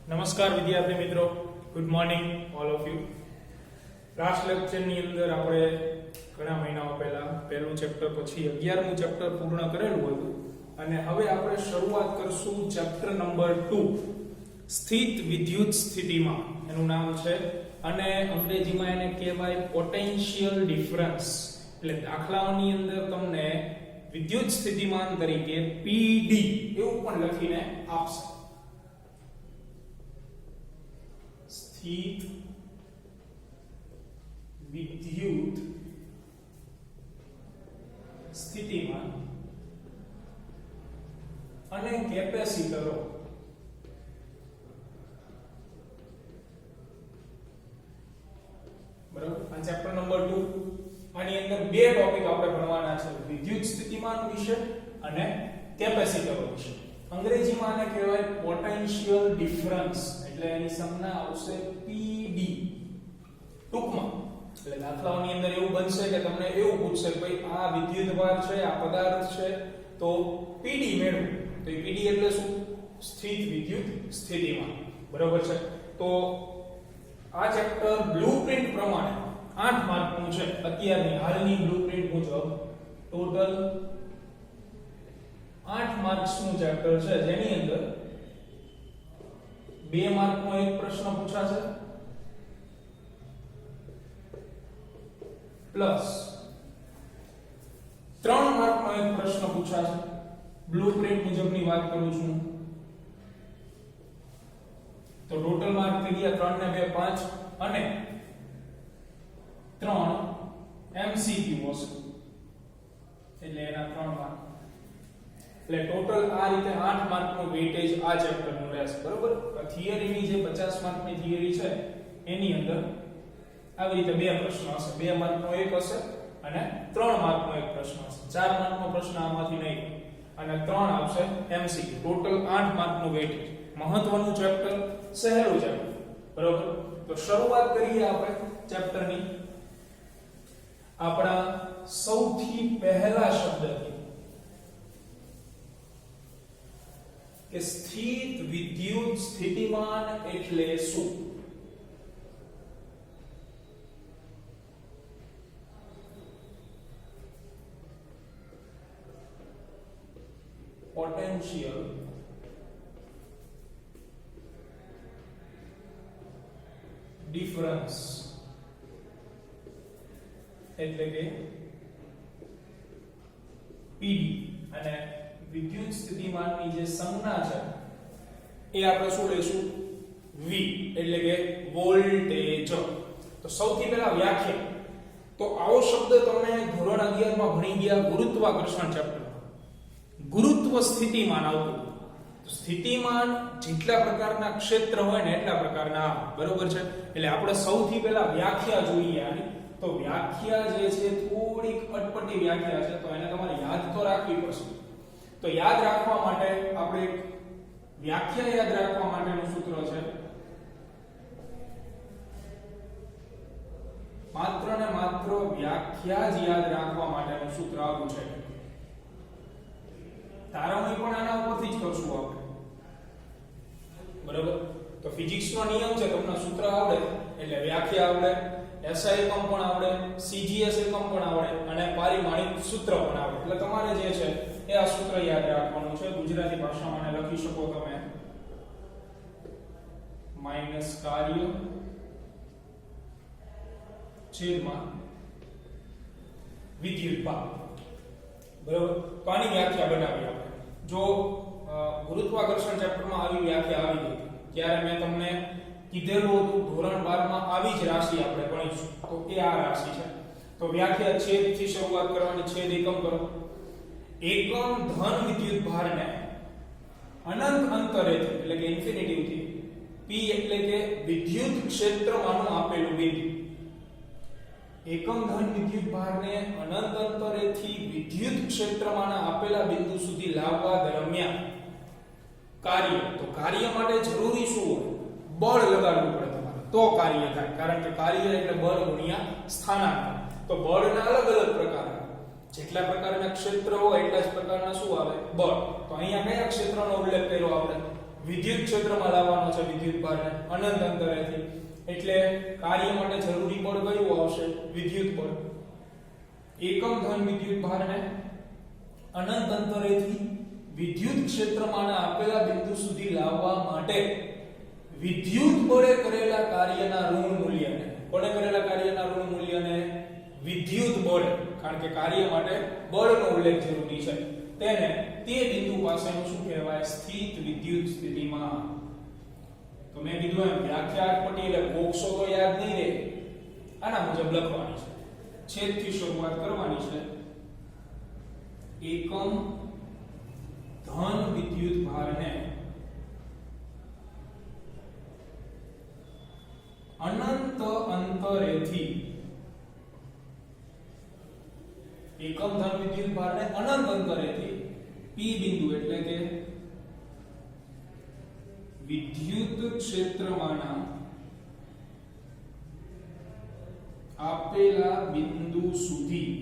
નમસ્કાર વિદ્યાર્થી મિત્રો, good morning all of you. Last લેક્ચરની અંદર આપણે ઘણા મહિનાઓ પહેલા પહેલું ચેપ્ટર પછી 11મું ચેપ્ટર પૂર્ણ કરેલું હતું અને હવે આપણે શરૂઆત કરશું ચેપ્ટર નંબર 2 સ્થિત વિદ્યુત સ્થિતિમાં. એનું નામ છે અને અંગ્રેજીમાં એને કહેવાય પોટેન્શિયલ ડિફરન્સ. એટલે દાખલાઓની અંદર તમને વિદ્યુત સ્થિતિમાન તરીકે PD એવું પણ લખીને આપશે. સ્થિત વિદ્યુત સ્થિતિમાન અને કેપેસિટરો બરાબર. આ ચેપ્ટર નંબર 2. આની અંદર બે ટોપિક આપણે ભણવાના છે, વિદ્યુત સ્થિતિમાન વિશે અને કેપેસિટરો વિશે. અંગ્રેજીમાં આને કહેવાય પોટેન્શિયલ ડિફરન્સ, એટલે એની સંજ્ઞા આવશે PD ટૂંકમાં. એટલે દાખલાઓની અંદર એવું બનશે કે તમને એવું પૂછશે કે ભાઈ આ વિદ્યુતભાર છે, આ પદાર્થ છે, તો PD મેળવો. તો PD એટલે શું? સ્થિત વિદ્યુત સ્થિતિમાન. બરાબર છે. તો આ ચેપ્ટર બ્લુપ્રિન્ટ પ્રમાણે 8 માર્કનું છે. અત્યારની હાલની બ્લુપ્રિન્ટ મુજબ ટોટલ 8 માર્ક્સનું ચેપ્ટર છે, જેની અંદર 2 માર્કનો એક પ્રશ્ન પૂછાશે પ્લસ 3 માર્કનો એક પ્રશ્ન પૂછાશે. બ્લુપ્રિન્ટ મુજબની વાત કરું છું તો ટોટલ માર્ક થઈ ગયા 3 ને 2 5 અને 3 MCQ હશે, એટલે એના 3 માર્ક. એટલે ટોટલ આ રીતે 8 માર્કનું વેઇટેજ આ ચેપ્ટરનું રહેશે. બરોબર. થિયરીની જે 50 માર્કની થિયરી છે એની અંદર આવી રીતે બે પ્રશ્નો હશે. 2 માર્કનો એક હશે અને 3 માર્કનો એક પ્રશ્ન હશે. 4 માર્કનો પ્રશ્ન આમાંથી નહીં અને 3 આવશે MCQ. ટોટલ 8 માર્કનું વેઇટેજ. મહત્વનું ચેપ્ટર, સહેલું ચેપ્ટર. બરોબર. તો શરૂઆત કરીએ આપણે ચેપ્ટરની આપણા સૌથી પહેલા શબ્દથી કે સ્થિત વિદ્યુત સ્થિતિમાન એટલે શું? પોટેન્શિયલ ડિફરન્સ એટલે કે PD. અને વિદ્યુત સ્થિતિમાનની જે સંજ્ઞા છે એ આપણે શું લઈશું? V એટલે કે વોલ્ટેજ. તો સૌથી પહેલા વ્યાખ્યા. તો આવો શબ્દ તમે ધોરણ 11 માં ભણી ગયા ગુરુત્વાકર્ષણ ચેપ્ટર. ગુરુત્વ સ્થિતિમાન આવતું. તો સ્થિતિમાન જેટલા પ્રકારના ક્ષેત્ર હોય ને એટલા પ્રકારના, બરોબર છે. એટલે આપણે સૌથી પહેલા વ્યાખ્યા જોઈએ આની. તો વ્યાખ્યા જે છે થોડીક અટપટી વ્યાખ્યા છે, તો એને તમારે યાદ તો રાખવી પડશે. તો યાદ રાખવા માટે આપણે વ્યાખ્યા યાદ રાખવા માટેનું સૂત્ર છે માત્ર ને માત્ર વ્યાખ્યા જ યાદ રાખવા માટેનું સૂત્ર આવું છે. તારવણી પણ આના ઉપરથી જ કરશું આપણે. બરાબર. તો ફિઝિક્સનો નિયમ છે, તમને સૂત્ર આવડે એટલે વ્યાખ્યા આવડે, SI એકમ પણ આવડે, CGS એકમ પણ આવડે અને પારિમાણિક સૂત્ર પણ આવડે. એટલે તમારે જે છે એ આ સૂત્ર યાદ રાખવાનું છે. ગુજરાતી ભાષામાં એને લખી શકો તમે માઈનસ કાર્ય છેદમાં વિદ્યુતભાર. બરાબર. તો આની વ્યાખ્યા બનાવી આપણે. જો ગુરુત્વાકર્ષણ ચેપ્ટરમાં આવી વ્યાખ્યા આવી ગઈ ત્યારે મેં તમને કીધેલું હતું ધોરણ 12 માં આવી જ રાશિ આપણે ભણીશું. તો એ આ રાશિ છે. તો વ્યાખ્યા છેદથી શરૂઆત કરવાની. છેદ એકમ કરો. એકમ ધન વિદ્યુતભારને અનંત અંતરેથી એટલે કે ઇન્ફિનિટી થી P એટલે કે વિદ્યુત ક્ષેત્રમાંનું આપેલું બિંદુ. એકમ ધન વિદ્યુતભારને અનંત અંતરેથી વિદ્યુત ક્ષેત્રમાંના આપેલા બિંદુ સુધી લાવવા દરમિયાન કાર્ય. તો કાર્ય માટે જરૂરી શું હોય? બળ લગાડવું પડે તમારે, તો કાર્ય થાય. કારણ કે કાર્ય એટલે બળ ગુણ્યા સ્થાનાંતર. તો બળના અલગ અલગ પ્રકાર. જેટલા પ્રકારના ક્ષેત્ર હોય એટલા જ પ્રકારના શું આવે? બળ. તો અહીંયા કયા ક્ષેત્રનો ઉલ્લેખ કર્યો આપણે? વિદ્યુત ક્ષેત્રમાં લાવવાનો છે વિદ્યુત ભારને અનંત અંતરેથી, એટલે કાર્ય માટે જરૂરી બળ કયું આવશે? વિદ્યુત બળ. એકમ ધન વિદ્યુત ભારને અનંત અંતરેથી વિદ્યુત ક્ષેત્રમાં આપેલા બિંદુ સુધી લાવવા માટે વિદ્યુત બળે કરેલા કાર્યના ઋણ મૂલ્યને, કોણે કરેલા કાર્યના ઋણ મૂલ્યને? વિદ્યુત બળ, કારણ કે કાર્ય માટે બળનો ઉલ્લેખ જરૂરી છે, તેને તે બિંદુ પાસેનું શું કહેવાય? સ્થિત વિદ્યુત સ્થિતિમાં. તો મેં કીધું એમ વ્યાખ્યા પટી એટલે બોક્સો તો યાદ નહીં રહે, આના મુજબ લખવાની છે. છેદથી શરૂઆત કરવાની છે. એકમ ધન વિદ્યુત ભારને અનંત અંતરેથી, એકમ ધન વિદ્યુત ભારને અનંત અંતરેથી P બિંદુ એટલે કે વિદ્યુત ક્ષેત્રમાંના આપેલા બિંદુ સુધી,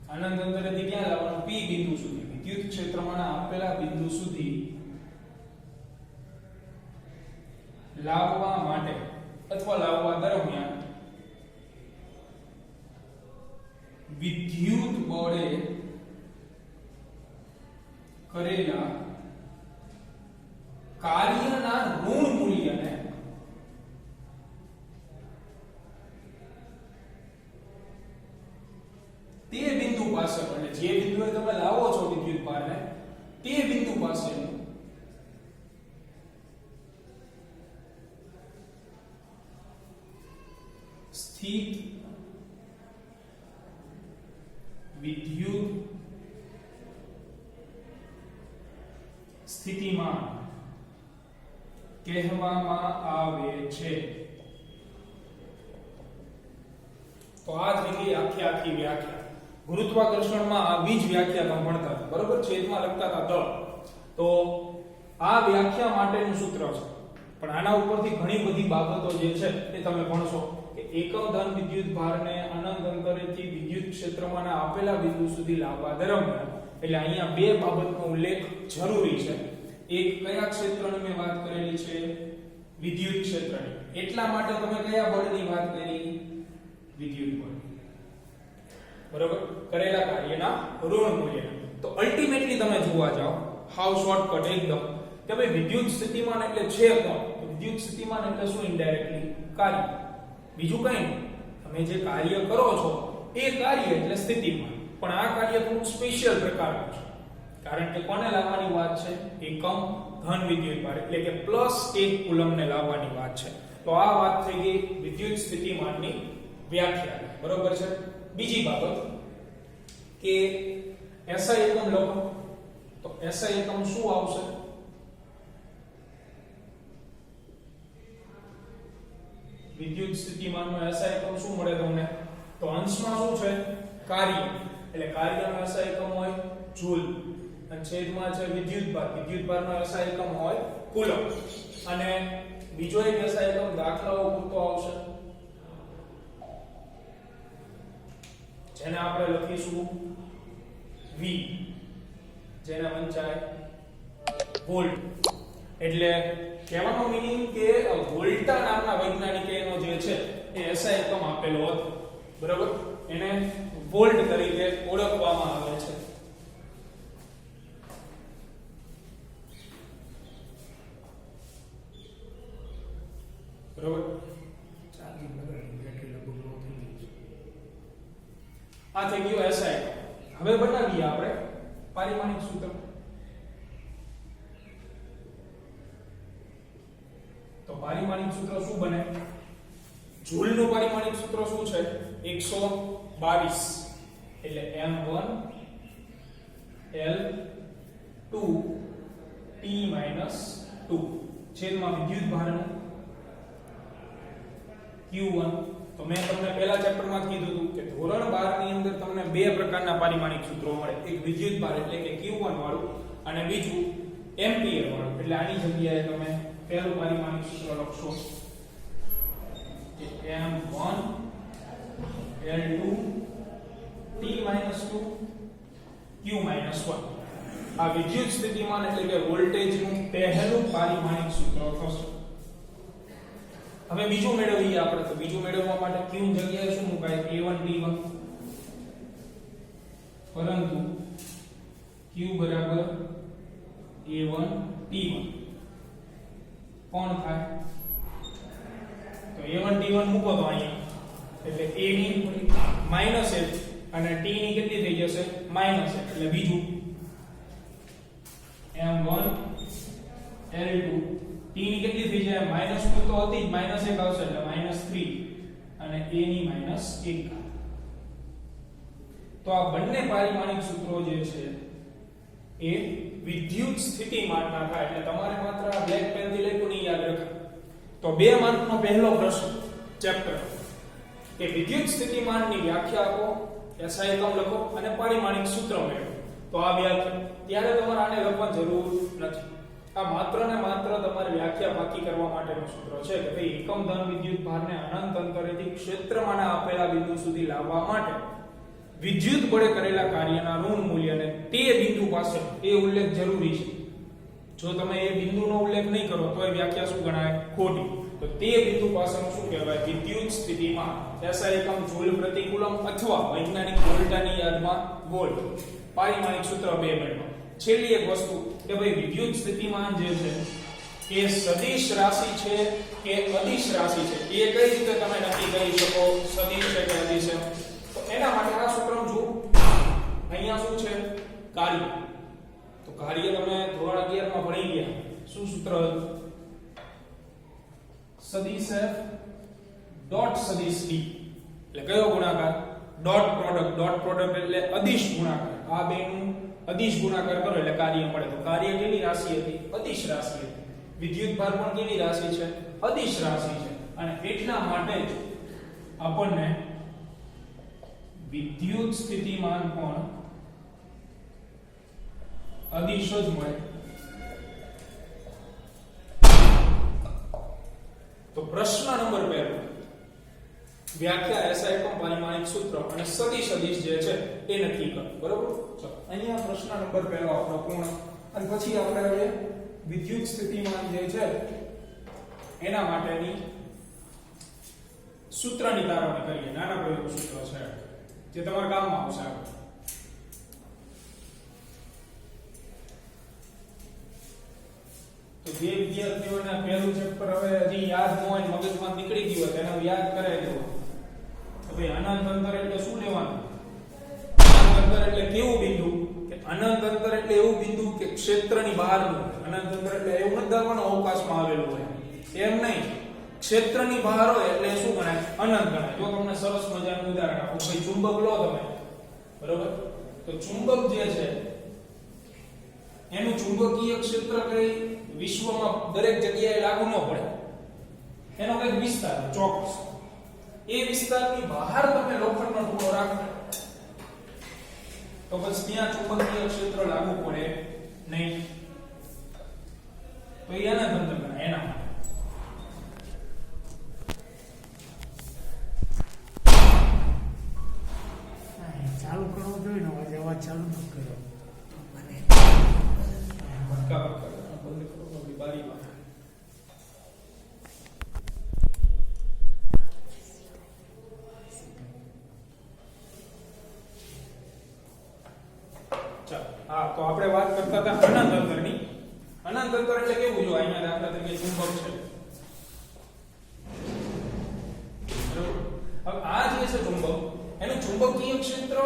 અનંત અંતરેથી ક્યાં લાવવાનું? P બિંદુ સુધી, વિદ્યુત ક્ષેત્રમાંના આપેલા બિંદુ સુધી લાવવા માટે અથવા લાવવા દરમિયાન વિદ્યુત બળે કરેલા કાર્યના ઋણ મૂલ્યને તે બિંદુ પાસે, એટલે જે બિંદુએ તમે લાવો છો વિદ્યુત ભારને તે બિંદુ પાસે સ્થિત વિદ્યુત સ્થિતિમાં કહેવામાં આવે છે. તો આ થઈ ગઈ આખી વ્યાખ્યા. ગુરુત્વાકર્ષણમાં આવી જ વ્યાખ્યા તમે ભણતા હતા, બરોબર? છેદમાં લખતા હતા દળ. તો આ વ્યાખ્યા માટેનું સૂત્ર છે, પણ આના ઉપરથી ઘણી બધી બાબતો જે છે એ તમે ભણશો કે એકમ ધન વિદ્યુત ભારને અનંત અંતરેથી વિદ્યુત ક્ષેત્રમાંના આપેલા બિંદુ સુધી લાવવા દરમિયાન, એટલે અહીંયા બે બાબતનો ઉલ્લેખ જરૂરી છે. એક કયા ક્ષેત્રની મેં વાત કરેલી છે? વિદ્યુત ક્ષેત્રની. એટલા માટે તમે કયા બળની વાત કરી? વિદ્યુત બળ. બરોબર? કરેલા કાર્યના ઋણ મૂલ્ય. તો અલ્ટિમેટલી તમે જોવા જાઓ, હાવ શોર્ટકટ એકદમ, કે ભાઈ વિદ્યુત સ્થિતિમાન એટલે છે કોણ? વિદ્યુત સ્થિતિમાન એટલે શું? ઇનડાયરેક્ટલી કાર્ય, બીજું કઈ નહીં. તમે જે કાર્ય કરો છો એ કાર્ય એટલે સ્થિતિમાન. પણ આ કાર્ય થોડું સ્પેશિયલ પ્રકારનું છે, કારણ કે કોને લાવવાની વાત છે? એકમ ધન વિદ્યુત ભાર, એટલે કે +1 કુલમ્બને લાવવાની વાત છે. તો આ વાત થઈ ગઈ વિદ્યુત સ્થિતિમાનની વ્યાખ્યા. બરોબર છે? બીજી બાબત કે SI એકમ લખો. તો SI એકમ શું આવશે? વિદ્યુત સ્થિતિમાનનો SI એકમ શું મળે તમને? તો અંશમાં શું છે? કાર્ય, એટલે કાર્યનો SI એકમ હોય જૂલ, અને છેદમાં છે વિદ્યુત ભારનો SI એકમ હોય કુલમ્બ. અને બીજો એક SI એકમ દાખલાઓ પૂરતો આવશે, જેને આપણે લખીશું V, જેને વંચાય વોલ્ટ. એટલે કહેવાનો મીનિંગ કે વોલ્ટા નામના વૈજ્ઞાનિકે એનો જે છે એ SI એકમ આપેલો હતો, બરાબર? એને વોલ્ટ તરીકે ઓળખવામાં આવે છે. બરાબર? ચાર્જિંગ લગાડી બેટરી લગભગ લો થઈ ગઈ છે. આ થઈ ગયું SI. હવે બનાવીએ આપણે પારિમાણિક સૂત્ર. તો પારિમાણિક સૂત્ર શું બને? જૂલનું પારિમાણિક સૂત્ર શું છે? 122, એટલે m1 L2 T - 2 છેદમાં વિદ્યુત ભારનું Q1. તો મેં તમને પહેલા ચેપ્ટરમાં કીધું હતું કે ધોરણ 12 ની અંદર તમને બે પ્રકારના પારિમાણિક સૂત્રો મળે, એક વિદ્યુત ભાર એટલે કે Q1 વાળું, અને બીજું એમ્પિયર વાળું. એટલે આની જગ્યાએ તમે પહેલું પારિમાણિક સૂત્ર લખશો કે m1 L2 T - 2 Q - 1. આ વિદ્યુત સ્થિતિમાન એટલે કે વોલ્ટેજનું પહેલું પારિમાણિક સૂત્ર થશે. હવે બીજું મેળવીએ આપણે. તો બીજું મેળવવા માટે q ની જગ્યાએ શું મુકાય? A1 T1, પરંતુ q બરાબર A1 T1 કોણ થાય? તો A1 T1 મૂકો તો અહીંયા એટલે a ની માઈનસ h અને t ની કેટલી થઈ જશે? Minus h. એટલે બીજું m1 L2 t ની કેટલી થઈ જાય? માઈનસ 2 તો હતી જ, માઈનસ 1 આવશે એટલે માઈનસ 3 અને a ની માઈનસ 1. તો આ બંને પારિમાણિક સૂત્રો જે છે એ વિદ્યુત સ્થિતિમાનના થાય. એટલે તમારે માત્ર આ બ્લેક પેન થી લખવું નહીં, યાદ રાખો. તો 2 માર્કનો પહેલો પ્રશ્ન ચેપ્ટર કે વિદ્યુત સ્થિતિમાનની વ્યાખ્યા આપો, SI એકમ લખો અને પારિમાણિક સૂત્ર મેળવો. તો આ વ્યાખ્યા ત્યારે તમારે આને લખવા જરૂર નથી. આ માત્ર ને માત્ર તમારી વ્યાખ્યા બાકી કરવા માટેનું સૂત્ર છે કે ભાઈ એકમ ધન વિદ્યુત ભારને અનંત અંતરેથી ક્ષેત્રમાંના આપેલા બિંદુ સુધી લાવવા માટે વિદ્યુત બળે કરેલા કાર્યના ઋણ મૂલ્યને તે બિંદુ પાસે એ ઉલ્લેખ જરૂરી છે. જો તમે એ બિંદુનો ઉલ્લેખ નહીં કરો તો એ વ્યાખ્યા શું ગણાય? ખોટી. તો તે બિંદુ પાસેનું શું કહેવાય? વિદ્યુત સ્થિતિમાન. SI એકમ જૂલ પ્રતિ કુલમ અથવા વૈજ્ઞાનિક વોલ્ટાની યાદમાં વોલ્ટ. પારિમાણિક સૂત્ર 2 મેળવો. છેલ્લી એક વસ્તુ કે ભાઈ વિદ્યુત સ્થિતિમાન જે છે એ સદિશ રાશિ છે કે અદિશ રાશિ છે, એ કઈ રીતે તમે નક્કી કરી શકો સદિશ છે કે અદિશ છે? તો એના માટે આ સૂત્ર જો અહીંયા શું છે? કાર્ય. તો કાર્ય તમે ધોરણ 11 માં ભણી ગયા. શું સૂત્ર હતું? સદિશ f ડોટ સદિશ t. એટલે કયો ગુણાકાર? Dot product. ડોટ પ્રોડક્ટ એટલે અદિશ ગુણાકાર. આ બેનું અદિશ ગુણાકાર કરો એટલે કાર્ય મળે. તો કાર્ય કેવી રાશિ હતી? અદિશ રાશિ હતી. વિદ્યુત ભાર પણ કેવી રાશિ છે? અદિશ રાશિ છે. અને એટલા માટે જ આપણને વિદ્યુત સ્થિતિમાન પણ અદિશ જ મળે. તો પ્રશ્ન નંબર 2 વ્યાખ્યા SI એકમ પારિમાણિક સૂત્ર અને સદિશ અદિશ જે છે એ નક્કી કરો. બરોબર? ચલો અહીંયા પ્રશ્ન નંબર 1 આપણો પૂર્ણ. અને પછી આપણે હવે વિદ્યુત સ્થિતિમાન જે છે એના માટેની સૂત્રની તારવણી કરીએ. નાના પ્રયોગ સૂત્ર છે જે તમારા કામમાં આવશે. તો જે વિદ્યાર્થીઓને પહેલું ચેપ્ટર હવે હજી યાદ ન હોય, મગજમાં નીકળી ગયું હોય તેને યાદ કરાવી દો. તો ભાઈ અનંત અંતર એટલે શું લેવાનું? અનંત અંતર એટલે કેવું બિંદુ? કે અનંત અંતર એટલે એવું બિંદુ કે ક્ષેત્રની બહારનું. અનંત અંતર એટલે એવું નથી ધારવાનું અવકાશમાં આવેલું હોય, એમ નહીં. ક્ષેત્રની બહાર હોય એટલે શું ગણાય? અનંત ગણાય. જો તમને સરસ મજાનું ઉદાહરણ આપું, ભાઈ ચુંબક લો તમે, બરોબર? તો ચુંબક જે છે એનું ચુંબકીય ક્ષેત્ર કઈ વિશ્વમાં દરેક જગ્યાએ લાગુ ન પડે. એનો કઈક વિસ્તાર ચોક્કસ. એ વિસ્તારની બહાર તમે લોખંડનો ટુકડો રાખો તો પછી ત્યાં ચુંબકીય ક્ષેત્ર લાગુ પડે નહીં. તો એના અંદર એના ચાલુ કરવો જોઈએ ને, અવાજ ચાલુ ન કર્યો. બારીમાં હા, તો આપણે વાત કરતા હતા અનંત અંતરની. અનંત અંતર એટલે કેવું? જો અહીંયા દાખલા તરીકે ચુંબક છે, બરોબર? હવે આ જે છે ચુંબક, એનું ચુંબકીય ક્ષેત્ર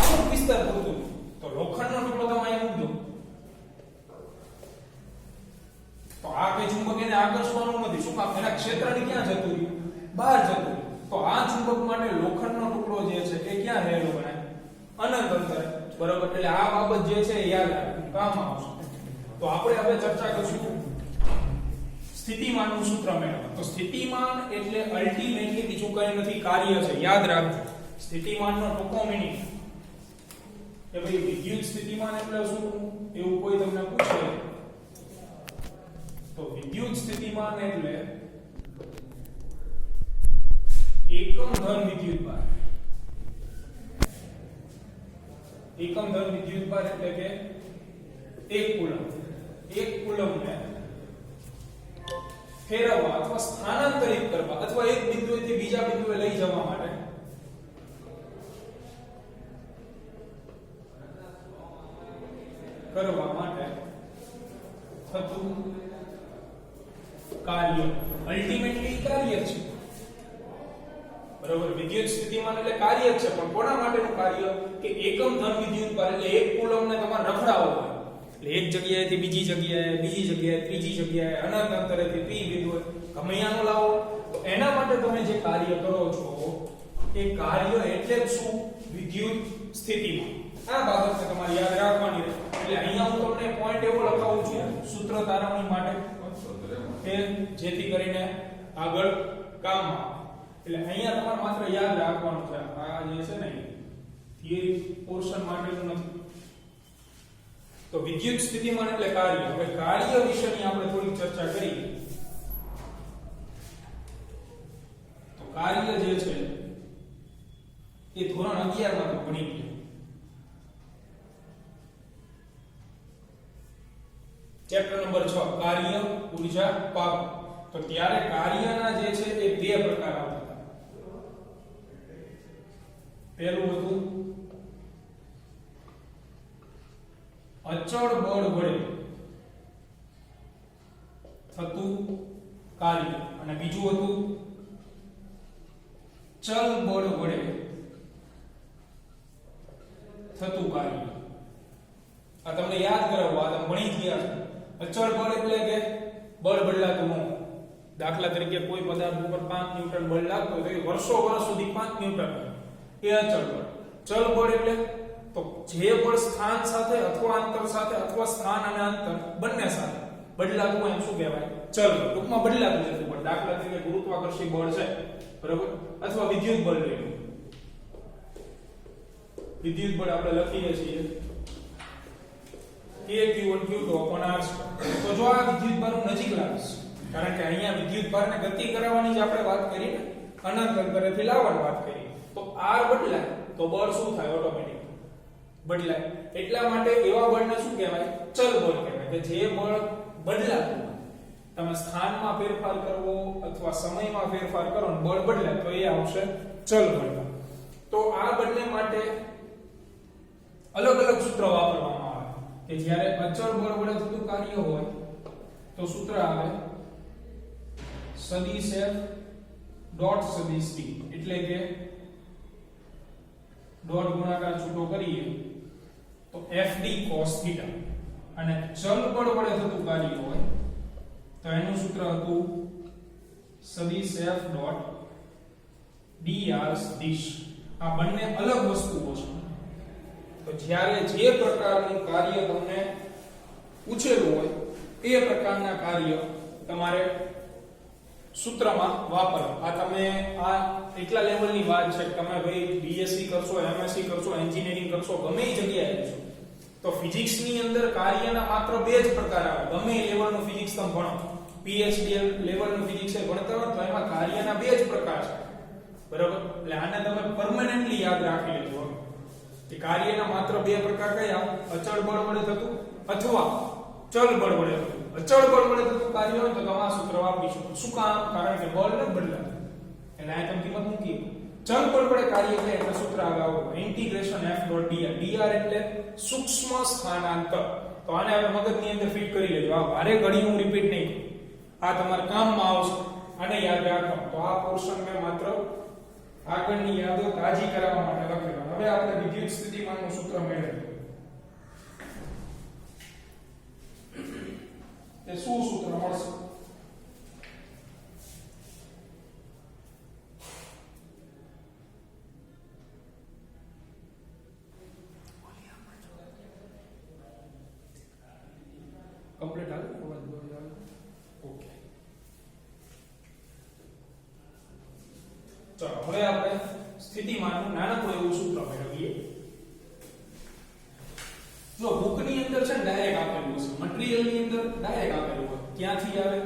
અમુક વિસ્તાર પૂરતું. તો લોખંડનો ટુકડો તમે અહીંયા મૂકજો તો આ કે ચુંબક એને આકર્ષવાનું નથી. શું કામ? એના ક્ષેત્રની ક્યાં જતું રહ્યું? બહાર જતું રહ્યું. તો આ ચુંબક માટે લોખંડનો ટુકડો જે છે એ ક્યાં રહેલો ગણાય? અનંત અંતરે. બરોબર? એટલે આ બાબત જે છે એ યાદ રાખવું કામમાં આવશે. તો આપણે હવે ચર્ચા કરીશું સ્થિતિમાનનું સૂત્ર મેળવવા. તો સ્થિતિમાન એટલે અલ્ટિમેટલી બીજું કંઈ નથી, કાર્ય છે. યાદ રાખજો સ્થિતિમાનનો ટૂંકો મીનિંગ કે ભાઈ વિદ્યુત સ્થિતિમાન એટલે શું, એવું કોઈ તમને પૂછે તો વિદ્યુત સ્થિતિમાન એટલે એકમ ધન વિદ્યુત ભાર. એકમ ધન વિદ્યુત ભાર એટલે કે એક કુલમને ફેરવવા અથવા સ્થાનાંતરિત કરવા અથવા એક બિંદુએથી બીજા બિંદુએ લઈ જવા માટે થતું કાર્ય અલ્ટિમેટલી કાર્ય છે, બરાબર. વિદ્યુત સ્થિતિમાન એટલે કાર્ય જ છે, પણ કોના માટેનું કાર્ય કે એકમ ધન વિદ્યુત ભાર એટલે એક કુલમને તમારે રખડાવવો હોય એટલે એક જગ્યાએથી બીજી જગ્યાએ ત્રીજી જગ્યાએ અનંત અંતરેથી પી બિંદુએ ગમે અહીંયાનો લાવો તો એના માટે તમે જે કાર્ય કરો છો એ કાર્ય એટલે જ શું? વિદ્યુત સ્થિતિમાન. આ બાબતને તમારે યાદ રાખવાની છે. એટલે અહીંયા હું તમને પોઈન્ટ એવો લખાવું છું સૂત્ર તારવણી માટે કે જેથી કરીને આગળ કામમાં આવે. એટલે અહીંયા તમારે માત્ર યાદ રાખવાનું છે. આ જે છે ને થિયરી પોર્શન માટેનું નથી. તો વિદ્યુત સ્થિતિમાન એટલે કાર્ય. હવે કાર્ય વિશેની આપણે થોડી ચર્ચા કરીએ. તો કાર્ય જે છે એ ધોરણ 11 માં તો ભણી ગયા. ચેપ્ટર નંબર 6 કાર્ય ઊર્જા પાવર. તો ત્યારે કાર્યના જે છે એ બે પ્રકાર આવતા હતા. પહેલું હતું અચળ બળ વડે થતું કાર્ય અને બીજું હતું ચલ બળ વડે થતું કાર્ય. આ તમને યાદ કરાવવા તમે ભણી ગયા છો. અચળ બળ એટલે કે બળ બદલાતું ન. દાખલા તરીકે કોઈ પદાર્થ ઉપર 5 ન્યૂટન બળ લાગતો હોય તો એ વર્ષો સુધી 5 ન્યૂટન એ અચળ બળ. ચલ બળ એટલે તો જે બળ સ્થાન સાથે અથવા અંતર સાથે અથવા સ્થાન અને અંતર બંને સાથે બદલાતું હોય એમ શું કહેવાય? ચલ બળ. ટૂંકમાં બદલાતું જતું બળ. દાખલા તરીકે ગુરુત્વાકર્ષી બળ છે, બરાબર, અથવા વિદ્યુત બળ લઈ લો. વિદ્યુત બળ આપણે લખીએ છીએ Q1 Q2 upon r². તો જો આ વિદ્યુત ભારનું નજીક લાવીશ, કારણ કે અહીંયા વિદ્યુત ભારને ગતિ કરાવવાની જ આપણે વાત કરી ને, અનંત અંતરેથી લાવવાની વાત કરી, તો r બદલાય તો બળ શું થાય? ઓટોમેટિક બદલાય. એટલા માટે એવા બળને શું કહેવાય? ચલ બળ કહેવાય. કે જે બળ બદલાતું હોય, તમે સ્થાનમાં ફેરફાર કરવો અથવા સમયમાં ફેરફાર કરો ને બળ બદલાય તો એ આવશે ચલ બળ. તો આ બંને માટે અલગ અલગ સૂત્ર વાપરવામાં આવે. કે જ્યારે અચળ બળ વડે થતું કાર્ય હોય તો સૂત્ર આવે સદિશ F ડોટ સદિશ D. એટલે કે ડોટ ગુણાકાર છૂટો કરીએ તો FD cos θ. અને ચલ બળ વડે થતું કાર્ય હોય તો એનું સૂત્ર હતું સદિશ F ડોટ dr દિશ. આ બંને અલગ વસ્તુઓ છે. તો જ્યારે જે પ્રકારનું કાર્ય તમને પૂછેલું હોય એ પ્રકારના કાર્ય તમારે સૂત્રમાં વાપરવા. આ તમે આ એટલા લેવલની વાત છે કે તમે ભાઈ BSc કરશો, MSc કરશો, એન્જિનિયરિંગ કરશો, ગમે એ જગ્યાએ જશો તો ફિઝિક્સ ની અંદર કાર્યના માત્ર બે જ પ્રકાર આવે. ગમે એ લેવલનું ફિઝિક્સ તમે ભણો, PhD લેવલનું ફિઝિક્સ ભણતા હો તો એમાં કાર્યના બે જ પ્રકાર છે, બરાબર. એટલે આને તમે પરમેનન્ટલી યાદ રાખી લેજો કે કાર્યના માત્ર બે પ્રકાર કયા? અચળ બળ વડે થતું અથવા ચલ બળ વડે થતું. અચળ બળ વડે થતું કાર્ય હોય તો તમે આ સૂત્ર વાપરી શકો. શું કામ? કારણ કે બળ ન બદલાતું એટલે આ તમે કિંમત મૂકી. ચલ બળ વડે કાર્ય થાય એટલે સૂત્ર આગાવ integration F dot dr. dr એટલે સૂક્ષ્મ સ્થાનાંતર. તો આને આપણે મગજની અંદર ફિટ કરી લેજો. આ ભારે ઘડી હું રિપીટ નહીં કરું, આ તમારા કામમાં આવશે. આને યાદ રાખો. તો આ પોર્શન મેં માત્ર આગળની યાદો તાજી કરાવવા માટે લખેલા. હવે આપણે વિદ્યુત સ્થિતિમાનનું સૂત્ર મેળવીએ. તે શું સૂત્ર મળશે? કમ્પ્લીટ હાલ ઓકે. ચાલો હવે આપણે સ્થિતિમાનનું નાનકડું એવું સૂત્ર મેળવીએ. જો બુકની અંદર છે ને ડાયરેક્ટ આપેલું હશે, મટીરીયલની અંદર ડાયરેક્ટ આપેલું હોય, ક્યાંથી આવે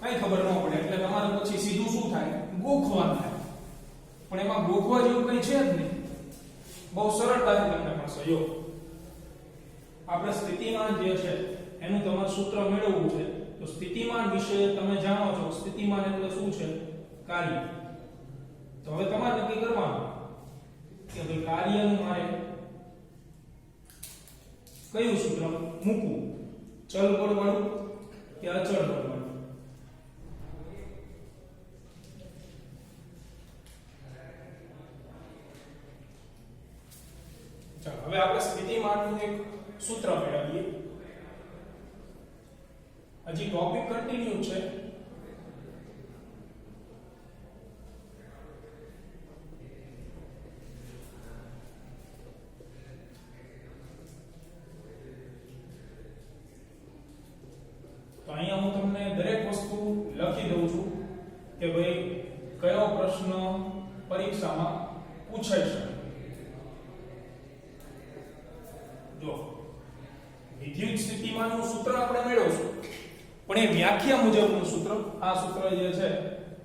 કઈ ખબર ન પડે. એટલે તમારે પછી સીધું શું થાય? ગોખવાનું થાય. પણ એમાં ગોખવા જેવું કઈ છે જ નહીં. બહુ સરળતાથી તમને મળશે. જો આપણે સ્થિતિમાન જે છે એનું તમારે સૂત્ર મેળવવું છે. તો સ્થિતિમાન વિશે તમે જાણો છો, સ્થિતિમાન એટલે શું છે? કાર્ય. તો હવે તમારે નક્કી કરવાનું કે ભાઈ કાર્યનું મારે કયું સૂત્ર મૂકવું, ચલ બળ વાળું કે અચળ બળ વાળું. ચાલો હવે આપણે સ્થિતિમાનનું એક સૂત્ર મેળવીએ. હજી ટોપિક કન્ટિન્યુ છે. તો અહીંયા હું તમને દરેક વસ્તુ લખી દઉં છું કે ભાઈ કયો પ્રશ્ન પરીક્ષામાં પૂછાઈ શકે. જો વિદ્યુત સ્થિતિમાનનું સૂત્ર આપણે મેળવશું, પણ એ વ્યાખ્યા મુજબનું સૂત્ર, આ સૂત્ર જે છે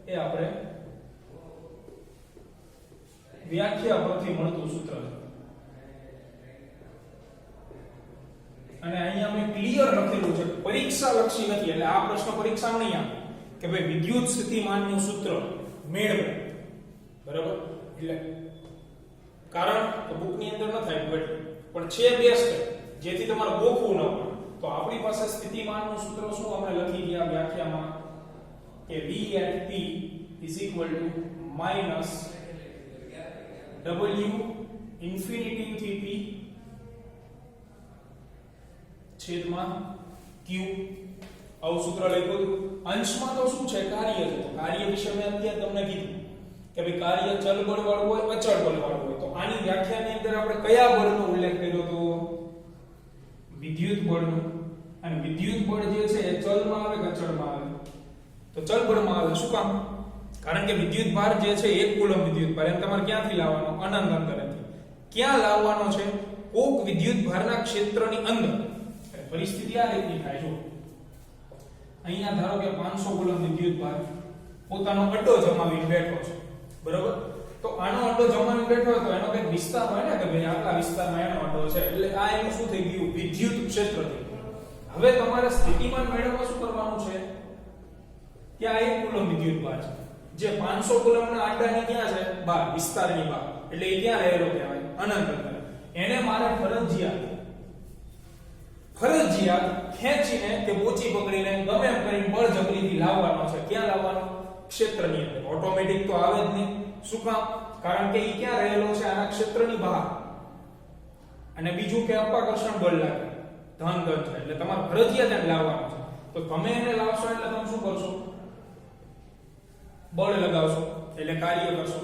એ આપણે વ્યાખ્યા પરથી મળતું સૂત્ર છે. અને અહીંયા મેં ક્લિયર લખેલું છે, પરીક્ષા લક્ષી નથી. એટલે આ પ્રશ્ન પરીક્ષામાં નહીં આવે કે ભાઈ વિદ્યુત સ્થિતિમાનનું સૂત્ર મેળવો, બરાબર? એટલે કારણ તો બુકની અંદર ન થાય પણ છે બેસ્ટ, જેથી તમારે ગોખવું ન પડે. તો આપણી પાસે સ્થિતિમાનનું સૂત્ર શું આપણે લખી ગયા વ્યાખ્યામાં કે V at P is equal to minus W infinitive થી P છેદમાં Q. આવું સૂત્ર લખ્યું. અંશમાં તો શું છે? કાર્ય છે. તો કાર્ય વિશે મેં અત્યારે તમને કીધું કે ભાઈ કાર્ય ચલ બળ વાળું હોય, અચળ બળ વાળું હોય. તો આની વ્યાખ્યાની અંદર આપણે કયા બળનો ઉલ્લેખ કર્યો તો? વિદ્યુત બળનો. અને વિદ્યુત બળ જે છે એ ચલમાં આવે કે અચળમાં આવે? તો ચલ બળમાં આવે. શું કામ? કારણ કે વિદ્યુત ભાર જે છે 1 કુલમ વિદ્યુત ભાર એમ તમારે ક્યાંથી લાવવાનો? અનંત અંતરેથી. ક્યાં લાવવાનો છે? કોક વિદ્યુત ભારના ક્ષેત્રની અંદર. પરિસ્થિતિ આ રીતની થાય. જો અહીંયા ધારો કે 500 કુલમ વિદ્યુત ભાર પોતાનો અડ્ડો જમાવીને બેઠો છે, બરોબર? તો આનો અડ્ડો જમાવીને બેઠો હોય તો એનો કંઈક વિસ્તાર હોય ને કે ભાઈ આટલા વિસ્તારમાં એનો અડ્ડો છે, એટલે આ એનું શું થઈ ગયું? વિદ્યુત ક્ષેત્ર થઈ ગયું. હવે તમારે સ્થિતિમાન મેળવવા શું કરવાનું છે? કે આ 1 કુલમ વિદ્યુત ભાર છે જે 500 કુલમના આડાની ક્યાં છે? બહાર, વિસ્તારની બહાર. એટલે એ ક્યાં રહેલો કહેવાય? અનંત અંતરે. એને મારે ફરજિયાત ખેંચીને કે બોચી પકડીને ગમે એમ કરીને બળ જબરીથી લાવવાનો છે. ક્યાં લાવવાનો? ક્ષેત્રની અંદર. ઓટોમેટિક તો આવે જ નહીં. શું કામ? કારણ કે એ ક્યાં રહેલો છે? આના ક્ષેત્રની બહાર. અને બીજું કે અપાકર્ષણ બળ લાગે, ધન છે. એટલે તમારે ફરજિયાત એને લાવવાનો છે. તો તમે એને લાવશો એટલે તમે શું કરશો? બળ લગાવશો, એટલે કાર્ય કરશો.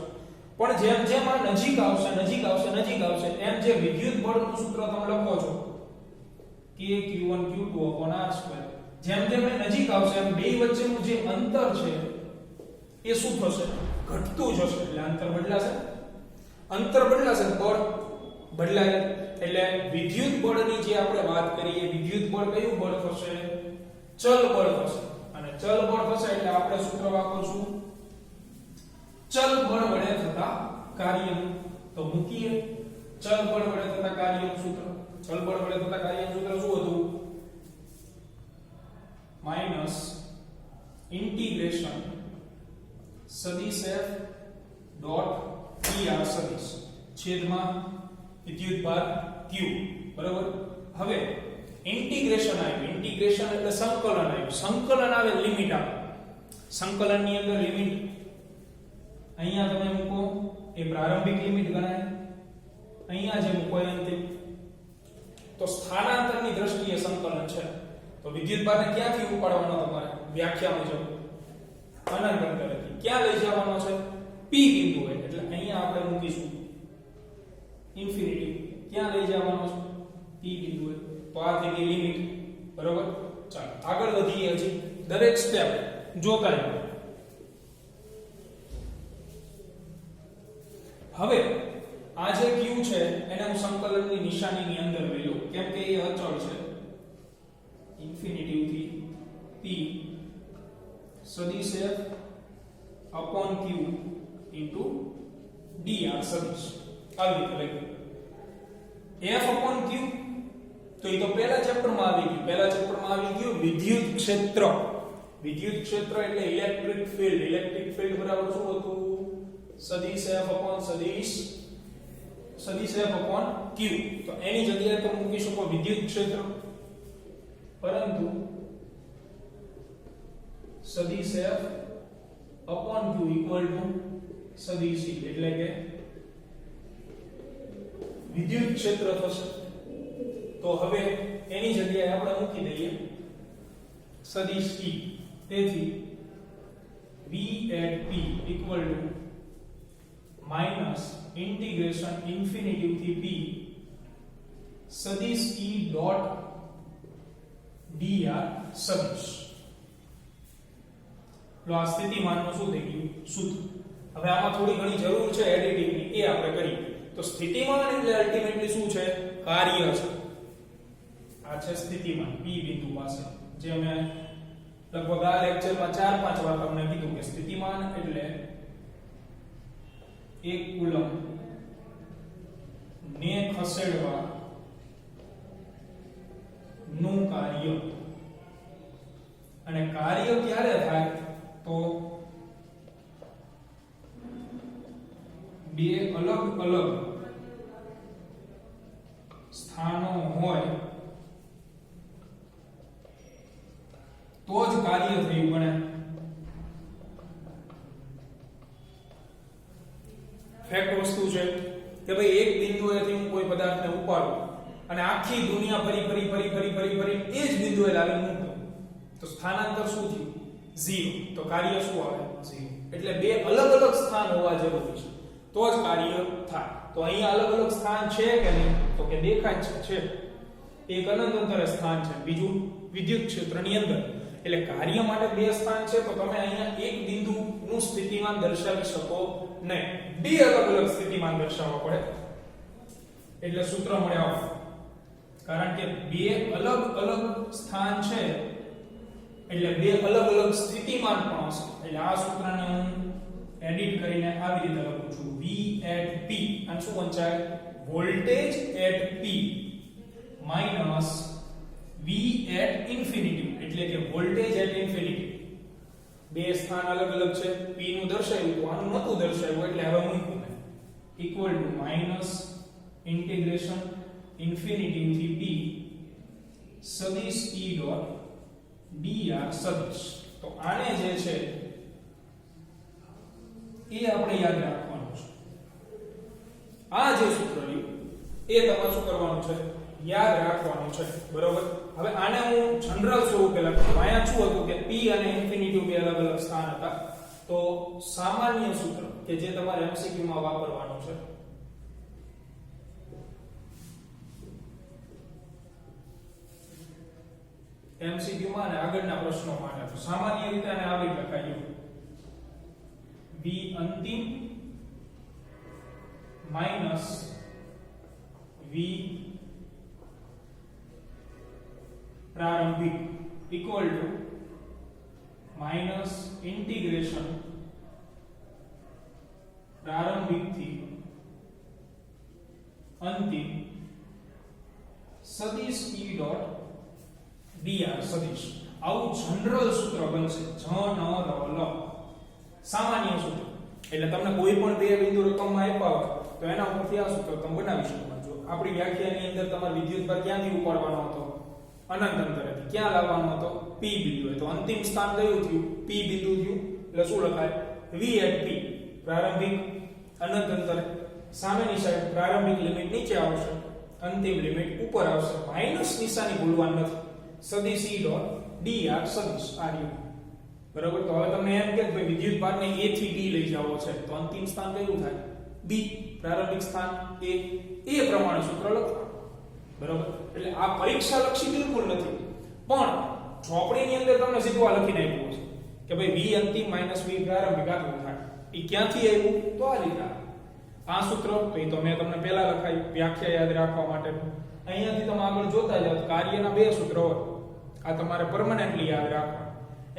પણ જેમ જેમ આ નજીક આવશે એમ જે વિદ્યુત બળનું સૂત્ર તમે લખો છો કે Q1 Q2 r², જેમ જેમ એ નજીક આવશે એમ બે વચ્ચેનું જે અંતર છે એ શું થશે? ઘટતું જશે. એટલે અંતર બદલાશે, બળ બદલાય. એટલે વિદ્યુત બળની જે આપણે વાત કરીએ, વિદ્યુત બળ કયું બળ થશે? ચલ બળ થશે. અને ચલ બળ થશે એટલે આપણે સૂત્ર વાપરશું ચલ બળ વડે થતા કાર્યનું. તો મૂકીએ ચલ બળ વડે થતા કાર્યનું સૂત્ર. ચલ બળ વડે થતા કાર્યનું સૂત્ર શું હતું? માઈનસ ઇન્ટિગ્રેશન સદિશ f ડોટ dr સદિશ છેદમાં વિદ્યુત ભાર q, બરાબર? હવે ઇન્ટિગ્રેશન આવ્યું. ઇન્ટિગ્રેશન એટલે સંકલન આવ્યું. સંકલન આવે લિમિટ આવે. સંકલનની અંદર લિમિટ અહીંયા તમે મૂકો એ પ્રારંભિક લિમિટ ગણાય. અહીંયા જે મૂકો એ અંતિમ. તો સ્થાનાંતરની દ્રષ્ટિએ સંકલન છે. તો વિદ્યુત ભારને ક્યાંથી ઉપાડવાનો? તમારે વ્યાખ્યા મુજબ અનંત અંતરેથી. ક્યાં લઈ જવાનો છે? p બિંદુએ. એટલે અહીંયા આપણે મૂકીશું ઇન્ફિનિટી. ક્યાં લઈ જવાનો છે? p બિંદુએ. તો આ થઈ ગઈ લિમિટ, બરાબર? ચાલો આગળ વધીએ. હજી દરેક સ્ટેપ જોતા રહો. હવે આ જે q છે એને હું સંકલનની નિશાનીની અંદર લઈ લઉં, કેમ કે એ અચળ છે. ઇન્ફિનિટી થી p સદિશ f upon q into dr સદિશ. આવી રીતે લખ્યું f upon q તો એ તો પહેલા ચેપ્ટરમાં આવી ગયું. પહેલા ચેપ્ટરમાં આવી ગયું વિદ્યુત ક્ષેત્ર. વિદ્યુત ક્ષેત્ર એટલે ઇલેક્ટ્રિક ફિલ્ડ. ઇલેક્ટ્રિક ફિલ્ડ બરાબર શું હતું? સદિશ F upon સદિશ F upon Q. તો એની જગ્યાએ તો મૂકી શકો વિદ્યુત ક્ષેત્ર, પરંતુ સદિશ F upon Q equal to સદિશ E, એટલે કે વિદ્યુત ક્ષેત્ર થશે. તો હવે એની જગ્યાએ આપણે મૂકી દઈએ સદિશ E. તેથી V at P equal to minus integration infinity થી P સદિશ E dot dr સદિશ. લો આ સ્થિતિમાનનું શું થઈ ગયું? સૂત્ર. હવે આમાં થોડી ઘણી જરૂર છે એડિટિંગની, એ આપણે કરીએ. તો સ્થિતિમાન એટલે અલ્ટિમેટલી શું છે? કાર્ય છે. આ છે સ્થિતિમાન P બિંદુ પાસે, જે અમે લગભગ આ લેક્ચરમાં 4-5 વાર તમને કીધું કે સ્થિતિમાન એટલે 1 કુલમ ને ખસેડવા નું કાર્ય. અને કાર્ય ક્યારે થાય? તો બે અલગ અલગ સ્થાનો હોય તો જ કાર્ય થયું ગણે. ફેક્ટ વસ્તુ છે કે ભાઈ એક બિંદુએથી હું કોઈ પદાર્થને ઉપાડું અને આખી દુનિયા ફરી ફરી ફરી ફરી ફરી ફરી એ જ બિંદુએ લાવીને મૂકું તો સ્થાનાંતર શું થયું? 0. તો કાર્ય શું આવે? 0. એટલે બે અલગ અલગ સ્થાન હોવા જરૂરી છે તો જ કાર્ય થાય. તો અહીંયા અલગ અલગ સ્થાન છે કે નહીં? તો કે દેખાય છે. એક અનંત અંતરે સ્થાન છે, બીજું વિદ્યુત ક્ષેત્રની અંદર. એટલે કાર્ય માટે બે સ્થાન છે, તો તમે અહીંયા એક બિંદુનું સ્થિતિમાન દર્શાવી શકો નહીં. બે અલગ અલગ સ્થિતિમાન દર્શાવવા પડે. એટલે સૂત્ર મળે આવું. કારણ કે બે અલગ અલગ સ્થાન છે એટલે બે અલગ અલગ સ્થિતિમાન પણ હશે. એટલે આ સૂત્રને હું એડિટ કરીને આવી રીતે લખું છું V at P. અને શું વંચાય? Voltage at P minus V at infinity, એટલે કે વોલ્ટેજ at infinity. બે સ્થાન અલગ અલગ છે, P નું દર્શાવ્યું તો આનું નતું દર્શાવ્યું, એટલે હવે મૂક્યું મેં equal to minus integration infinity થી P સદિશ E dot dr સદિશ. તો આને જે છે એ આપણે યાદ રાખવાનું છે. આ જે સૂત્ર રહ્યું એ તમારે શું કરવાનું છે? યાદ રાખવાનું છે. બરોબર. હવે આને હું જનરલ સ્વરૂપે લખું. અહીંયા શું હતું કે P અને ઇન્ફિનિટી બે અલગ અલગ સ્થાન હતા. તો સામાન્ય સૂત્ર કે જે તમારે MCQ માં વાપરવાનું છે, MCQ માં અને આગળના પ્રશ્નો માટે તો સામાન્ય રીતે આને આવી લખાય V અંતિમ માઈનસ V પ્રારંભિક ઇક્વલ ટુ માઈનસ ઇન્ટિગ્રેશન પ્રારંભિક થી અંતિમ સદિશ E ડોટ dr સદિશ. આવું જનરલ સૂત્ર બનશે. જનરલ સામાન્ય સૂત્ર. એટલે તમને કોઈ પણ બે બિંદુ રકમમાં આપ્યા હોય તો એના ઉપરથી આ સૂત્ર તમે બનાવી શકો છો. આપણી વ્યાખ્યાની અંદર તમારે વિદ્યુતભાર ક્યાંથી ઉપાડવાનો હતો? અનંત અંતરેથી. ક્યાં લાવવાનો હતો? P બિંદુએ. તો અંતિમ સ્થાન કયું થયું? P બિંદુ થયું. એટલે શું લખાય? V at P. પ્રારંભિક અનંત અંતરે. સામેની સાઈડ પ્રારંભિક લિમિટ નીચે આવશે, અંતિમ લિમિટ ઉપર આવશે. માઈનસ નિશાની ભૂલવાની નથી. સદિશ E ડોટ dr સદિશ આ રહ્યું. બરાબર. તો હવે તમને એમ કે ભાઈ વિદ્યુત ભારને A થી D લઈ જવો છે તો અંતિમ સ્થાન કયું થાય? B. પ્રારંભિક સ્થાન A. એ પ્રમાણે સૂત્ર લખવાનું. બરાબર. એટલે આ પરીક્ષા લક્ષી બિલકુલ નથી, પણ ચોપડીની અંદર તમને સીધું આ લખીને આપ્યું છે કે ભાઈ V અંતિમ માઈનસ V પ્રારંભિક આટલું થાય. એ ક્યાંથી આવ્યું? તો આ રીતે આ સૂત્ર. તો એ તો મેં તમને પહેલા લખાયું વ્યાખ્યા યાદ રાખવા માટે. અહીંયાથી તમે આગળ જોતા જાવ કાર્યના બે સૂત્ર હોય. આ તમારે પરમેનન્ટલી યાદ રાખવા.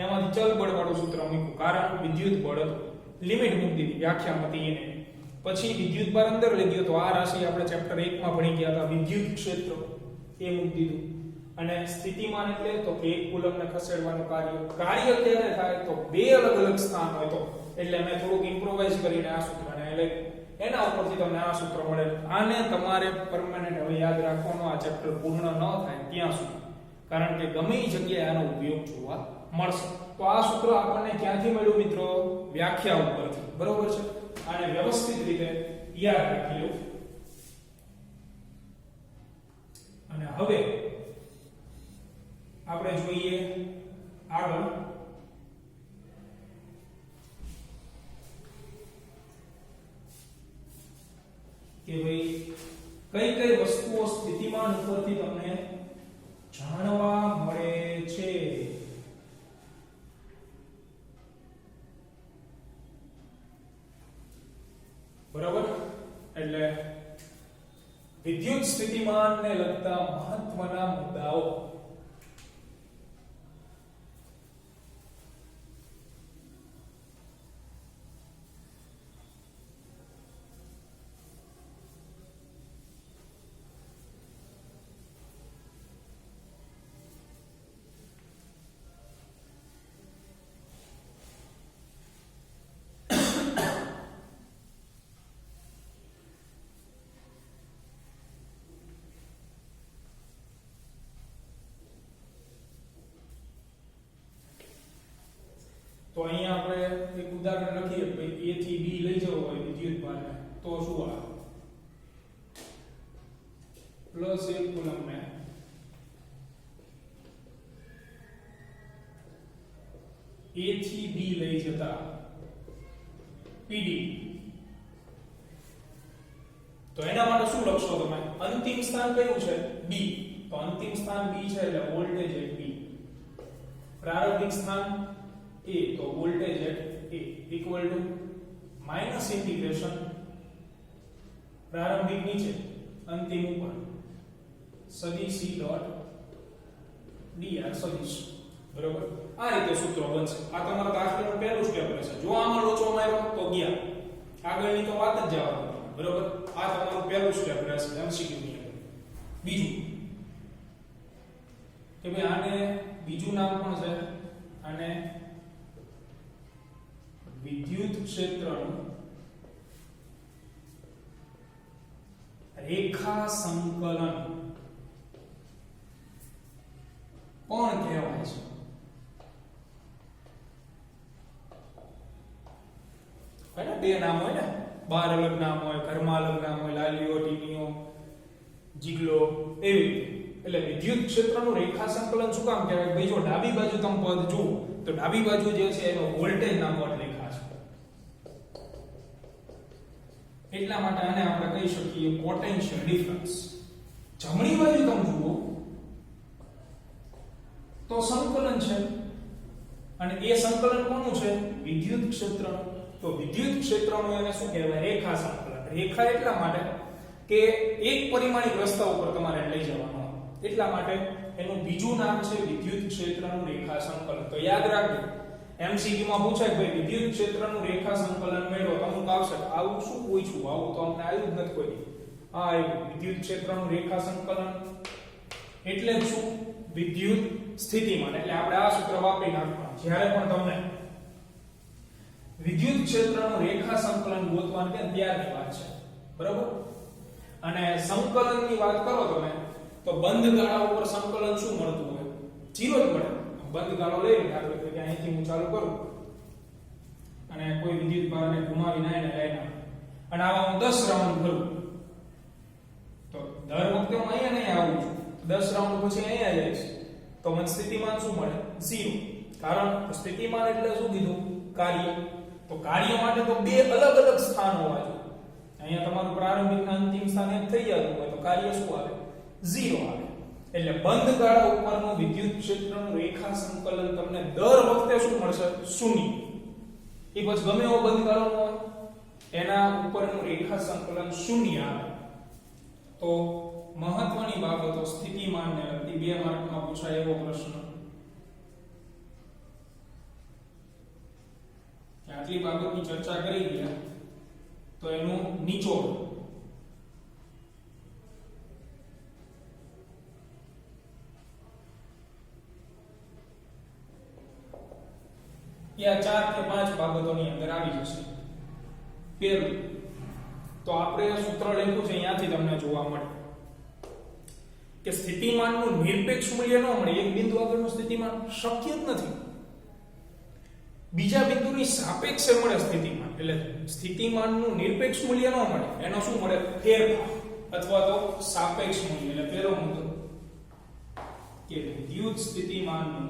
એમાંથી ચલ બળ વાળું સૂત્ર મૂક્યું, કારણ વિદ્યુત બળ હતું. લિમિટ મૂકી દીધી વ્યાખ્યામાંથી એને. પછી વિદ્યુત ભાર અંદર લઈ ગયો તો આ રાશિ આપણે ચેપ્ટર 1 માં ભણી ગયા હતા વિદ્યુત ક્ષેત્ર. એ એ મૂકી દીધું. અને સ્થિતિમાન એટલે તો કે 1 કુલમને ખસેડવાનું કાર્ય ક્યારે થાય તો બે અલગ અલગ સ્થાન હોય તો. એટલે મેં થોડુંક ઇમ્પ્રોવાઇઝ કરીને આ સૂત્રને એટલે એના ઉપરથી તમને આ સૂત્ર મળે. આને તમારે પરમેનન્ટ હવે યાદ રાખવાનું, આ ચેપ્ટર પૂર્ણ ન થાય ત્યાં સુધી, કારણ કે ગમે એ જગ્યાએ આનો ઉપયોગ જોવા મળશે. તો આ સૂત્ર આપણને ક્યાંથી મળ્યું મિત્રો? વ્યાખ્યા ઉપરથી. બરોબર છે? આને વ્યવસ્થિત રીતે યાદ રાખી લો. અને હવે આપણે જોઈએ આગળ કે ભાઈ કઈ કઈ વસ્તુઓ સ્થિતિમાન ઉપરથી તમને જાણવા મળે છે. બરાબર? એટલે વિદ્યુત સ્થિતિમાનને લગતા મહત્વના મુદ્દાઓ. તો અહીંયા આપણે એક ઉદાહરણ લખીએ કે ભાઈ A થી B લઈ જવો હોય વિદ્યુત ભારને, તો શું આવે? પ્લસ 1 કુલમને A થી B લઈ જતા PD. તો એના માટે શું લખશો તમે? અંતિમ સ્થાન કયું છે? B. તો અંતિમ સ્થાન B છે એટલે વોલ્ટેજ એટ B. પ્રારંભિક સ્થાન A, તો voltage at A equal to minus integration પ્રારંભિક નીચે અંતિમ ઉપર સદિશ E ડોટ dr સદિશ. બરોબર? આ રીતે સૂત્રો બનશે. આ તમારા દાખલાનું પહેલું સ્ટેપ રહેશે. જો આમાં લોચો માર્યો તો ગયા, આગળની તો વાત જ જવા દો. બરોબર? આ તમારું પહેલું સ્ટેપ રહેશે MCQ ની અંદર. બીજું કે ભાઈ આને બીજું નામ પણ છે, આને વિદ્યુત ક્ષેત્રનું રેખા સંકલન કોણ કહેવાય છે? એટલે બે નામ હોય ને, બાર અલગ નામ હોય, ઘરમાં અલગ નામ હોય, લાલીઓ, ટીમીઓ, જીગલો, એવી રીતે. એટલે વિદ્યુત ક્ષેત્રનું રેખા સંકલન શું કામ કહેવાય? ભાઈ જો ડાબી બાજુ તમે પદ જુઓ તો ડાબી બાજુ જે છે એનો વોલ્ટેજ નામનો રેખા છે, એટલા માટે આને આપણે કહી શકીએ પોટેન્શિયલ ડિફરન્સ. જમણી બાજુ તમે જુઓ તો સંકલન છે, અને એ સંકલન કોનું છે? વિદ્યુત ક્ષેત્રનું. તો વિદ્યુત ક્ષેત્રનું એને શું કહેવાય? રેખા સંકલન. રેખા એટલા માટે કે એક પરિમાણિક રસ્તા ઉપર તમારે લઈ જવાનો, એટલા માટે એનું બીજું નામ છે વિદ્યુત ક્ષેત્રનું રેખા સંકલન. તો યાદ રાખજો, MCQ માં પૂછાય ભાઈ વિદ્યુત ક્ષેત્રનું રેખા સંકલન મેળવો, અમુક આવશે. આવું શું પૂછ્યું? આવું તો અમને આવ્યું જ નથી કોઈ. આ આવ્યું વિદ્યુત ક્ષેત્રનું રેખા સંકલન એટલે શું? વિદ્યુત સ્થિતિમાન. એટલે આપણે આ સૂત્ર વાપરી નાખવાનું જ્યારે પણ તમને વિદ્યુત ક્ષેત્રનું રેખા સંકલન ગોતવાનું કે ત્યારની વાત છે. બરાબર? અને સંકલનની વાત કરો તમે તો બંધ ગાળા ઉપર સંકલન શું મળતું હોય? 0 જ મળે. બંધ ગાળો લઈને દાખલા તરીકે અહીંથી હું ચાલુ કરું અને કોઈ વિદ્યુત ભારને ઘુમાવીને આને લઈને અને આવા હું 10 રાઉન્ડ કરું તો દર વખતે હું અહીંયા નહીં આવું છું, 10 રાઉન્ડ પછી અહીંયા જઈશ તો મને સ્થિતિમાન શું મળે? 0. કારણ સ્થિતિમાન એટલે શું કીધું? કાર્ય. તો કાર્ય માટે તો બે અલગ અલગ સ્થાન હોવા જોઈએ. અહીંયા તમારું પ્રારંભિક અને અંતિમ સ્થાન એક થઈ જતું હોય તો કાર્ય શું આવે? 0 આવે. એટલે બંધ ગાળા ઉપરનું વિદ્યુત ક્ષેત્રનું રેખા સંકલન તમને દર વખતે શું મળશે? 0. એ પછી ગમે એવો બંધ ગાળો હોય એના ઉપરનું રેખા સંકલન 0 આવે. તો મહત્વની બાબતો સ્થિતિમાનને લગતી 2 માર્કમાં પૂછાય એવો પ્રશ્ન. આટલી બાબતની ચર્ચા કરી ગયા તો એનું નિચોડ એ આ 4 કે 5 બાબતોની અંદર આવી જશે. પહેલું તો આપણે સૂત્ર લખ્યું છે અહીંયાથી તમને જોવા મળે કે સ્થિતિમાનનું નિરપેક્ષ મૂલ્ય ન મળે, એક બિંદુ આગળનું સ્થિતિમાન શક્ય જ નથી. બીજા બિંદુની સાપેક્ષે મળે સ્થિતિમાન, એટલે સ્થિતિમાનનું નિરપેક્ષ મૂલ્ય ન મળે, એનો શું મળે? ફેરફાર અથવા તો સાપેક્ષ મૂલ્ય. એટલે પહેલો મુદ્દો કે વિદ્યુત સ્થિતિમાનનું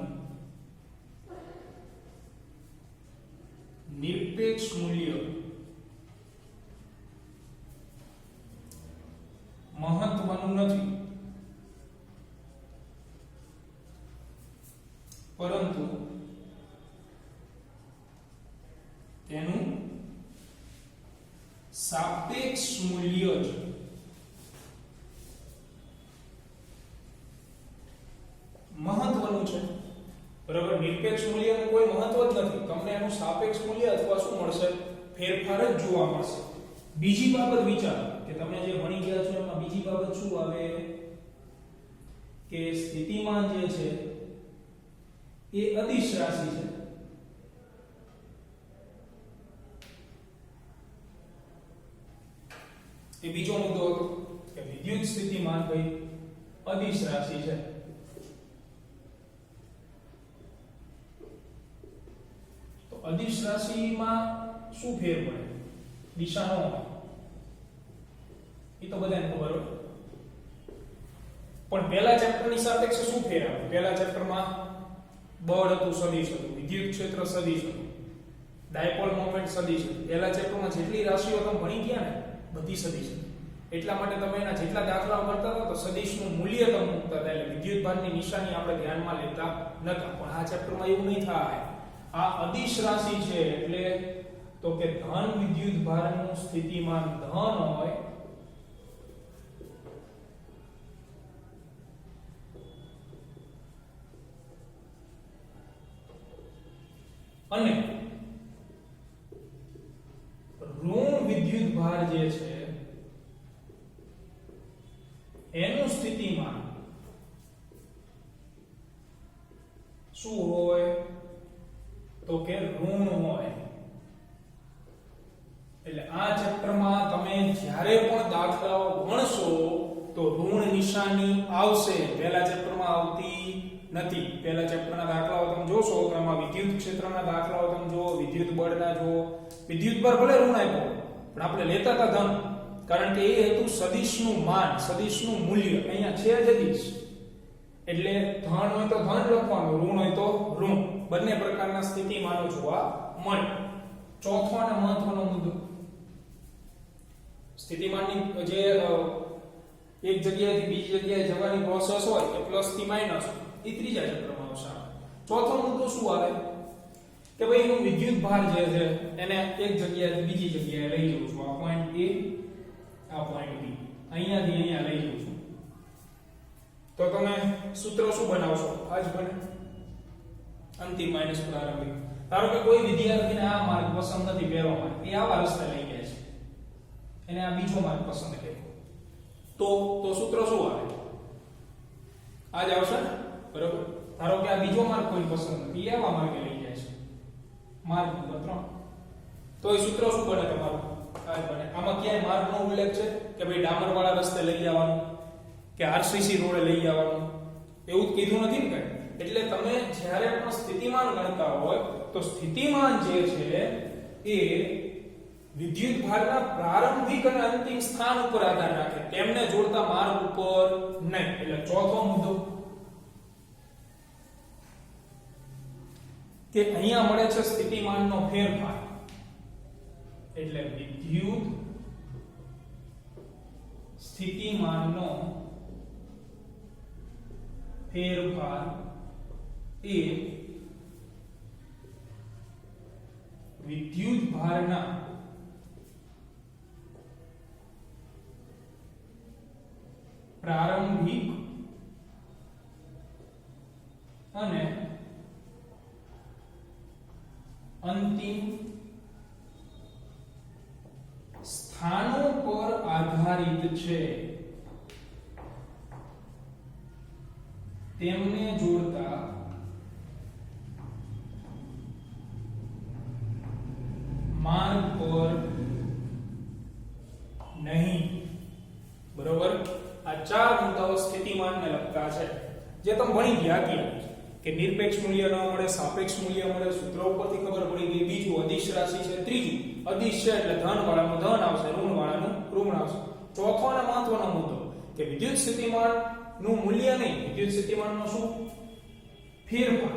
નિરપેક્ષ મૂલ્ય મહત્વનું નથી, પરંતુ તેનું સાપેક્ષ મૂલ્ય જ મહત્વનું છે. બરાબર, નિરપેક્ષ મૂલ્યનું કોઈ મહત્વ જ નથી, તમને એનું સાપેક્ષ મૂલ્ય અથવા શું મળશે? ફેરફાર જ જોવા મળશે. બીજી બાબત વિચારો કે તમે જે ભણી ગયા છો એમાં બીજી બાબત શું આવે કે સ્થિતિમાન જે છે એ અદિશ રાશિ છે. એ બીજો મુદ્દો હતો કે વિદ્યુત સ્થિતિમાન ભાઈ અદિશ રાશિ છે. તો અદિશ રાશિમાં શું ફેર પડે? દિશા નો હોય એ તો બધાને ખબર હોય, પણ પહેલા ચેપ્ટરની સાપેક્ષે શું ફેર આવે? પહેલા ચેપ્ટરમાં બળ હતું સદિશ હતું, વિદ્યુત ક્ષેત્ર સદિશ હતું, ડાયપોલ મોમેન્ટ સદિશ હતું. પહેલા ચેપ્ટરમાં જેટલી રાશિઓ તમે ભણી ગયા ને બધી સદિશ હતી. એટલા માટે તમે એના જેટલા દાખલાઓ કરતા હતા તો સદિશનું મૂલ્ય તમે મૂકતા હતા, એટલે વિદ્યુત ભારની નિશાની આપણે ધ્યાનમાં લેતા નતા. પણ આ ચેપ્ટરમાં એવું નહીં થાય. આ અદિશ રાશિ છે એટલે તો કે ધન વિદ્યુત ભારનું સ્થિતિમાન ધન હોય અને ઋણ વિદ્યુત ભાર જે છે એનું સ્થિતિમાન શું હોય? તો કે ઋણ હોય. એટલે આ ચેપ્ટરમાં તમે જ્યારે પણ દાખલાઓ ગણશો તો ઋણ નિશાની આવશે, પહેલા ચેપ્ટરમાં આવતી નથી. પહેલા ચેપ્ટરના દાખલાઓ તમે જોશો તો એમાં વિદ્યુત ક્ષેત્રના દાખલાઓ તમે જો, વિદ્યુત બળના જો, વિદ્યુત બળ ભલે ઋણ આપ્યો પણ આપણે લેતા હતા ધન, કારણ કે એ હતું સદિશનું માન, સદિશનું મૂલ્ય. અહીંયા છે જ અદિશ, એટલે ધન હોય તો ધન લખવાનું, ઋણ હોય તો ઋણ. બંને પ્રકારના સ્થિતિમાનો જોવા મળે. ચોથો અને મહત્વનો મુદ્દો, સ્થિતિમાનની જે એક જગ્યાએથી બીજી જગ્યાએ જવાની પ્રોસેસ હોય કે પ્લસ થી માઈનસ, એ ત્રીજા ચક્રમાં આવશે. ચોથો મુદ્દો શું આવે કે ભાઈ એનું વિદ્યુત ભાર જે છે એને એક જગ્યાએથી બીજી જગ્યાએ લઈ જવું છું. આ પોઈન્ટ A, આ પોઈન્ટ B, અહીંયાથી અહીંયા લઈ જવું છું. તો તમે સૂત્ર શું બનાવશો? આજ બને અંતિમ માઈનસ પ્રારંભિક. ધારો કે કોઈ વિદ્યાર્થીને આ માર્ક પસંદ નથી, પહેલો માર્ક, એ આવા રસ્તે લઈ ગયા છે, એને આ બીજો માર્ક પસંદ છે, તો સૂત્ર શું આવે? આજ આવશે ને? બરોબર. ધારો કે આ બીજો માર્ક કોઈ પસંદ નથી, આવા માર્ગે લઈ જાય છે, માર્ક નંબર 3, તો એ સૂત્ર શું બને તમારું? આ બને. આમાં ક્યાંય માર્ગનો ઉલ્લેખ છે કે ભાઈ ડામરવાળા રસ્તે લઈ જવાનું કે આરસીસી રોડે લઈ જવાનું? એવું કીધું નથી ને કઈ. એટલે તમે જ્યારે પણ સ્થિતિમાન ગણતા હોય તો સ્થિતિમાન જે છે એ વિદ્યુત ભારના પ્રારંભિક અને અંતિમ સ્થાન ઉપર આધાર રાખે, તેમને જોડતા માર્ગ ઉપર નહીં. એટલે ચોથો મુદ્દો કે અહીંયા મળે છે સ્થિતિમાનનો ફેરફાર, એટલે વિદ્યુત સ્થિતિમાનનો ફેરફાર એ વિદ્યુત ભારના પ્રારંભિક અને અંતિમ સ્થાનો પર આધારિત છે, તેમને જોડતા છે જે તમે ભણી ગયા કે નિરપેક્ષ મૂલ્ય ન મળે, સાપેક્ષ મૂલ્ય મળે, સૂત્ર ઉપરથી ખબર પડી ગઈ. બીજું અદિશ રાશિ છે. ત્રીજું અદિશ છે એટલે ધન વાળાનું ધન આવશે, ઋણ વાળાનું ઋણ આવશે. ચોથો અને મહત્વનો મુદ્દો કે વિદ્યુત સ્થિતિમાન નું મૂલ્ય નહીં, વિદ્યુત સ્થિતિમાનનો શું ફેરફાર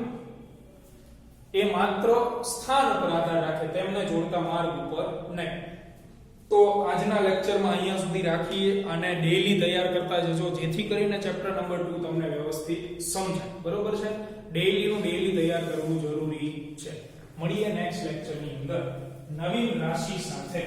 એ માત્ર સ્થાન ઉપર આધાર રાખે, તેમને જોડતા માર્ગ ઉપર નહીં. તો આજના લેક્ચરમાં અહીંયા સુધી રાખીએ અને ડેઈલી તૈયાર કરતા જજો જેથી કરીને ચેપ્ટર નંબર 2 તમને વ્યવસ્થિત સમજાય. બરોબર છે? ડેઈલી તૈયાર કરવું જરૂરી છે. મળીએ નેક્સ્ટ લેક્ચરની અંદર નવીન રાશિ સાથે.